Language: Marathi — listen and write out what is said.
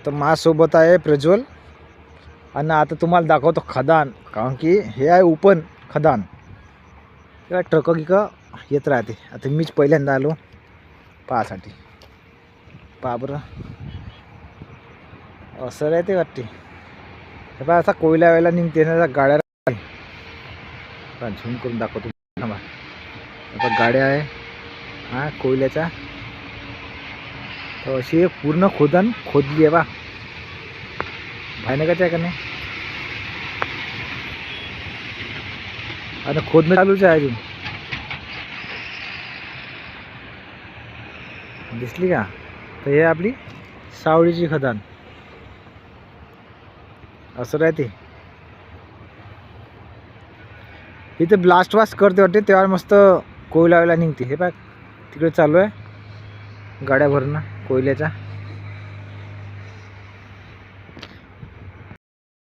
तर माझ्यासोबत आहे प्रज्वल. आणि आता तुम्हाला दाखवतो खदान, कारण की हे आहे ओपन खदान. किंवा ट्रक गिक येत राहते. आता मीच पहिल्यांदा आलो पाहासाठी. पहा बरं, असं राहते वाटते. हे पहा असा कोयला वेळेला निघते ना गाड्या. झूम करून दाखवतो. आता गाड्या आहे हा कोयल्याचा. तर अशी पूर्ण खोदन खोदली आहे बा. भयानकच आहे का नाही. आता खोदणं चालूच आहे अजून. दिसली का. तर हे आपली सावळीची खदान असं राहते. इथे ब्लास्ट वास्ट करते वाटते, तेव्हा मस्त कोयला वेळेला निघते. हे बघ तिकडे चालू आहे गाड्या भरणं कोयल्याचा.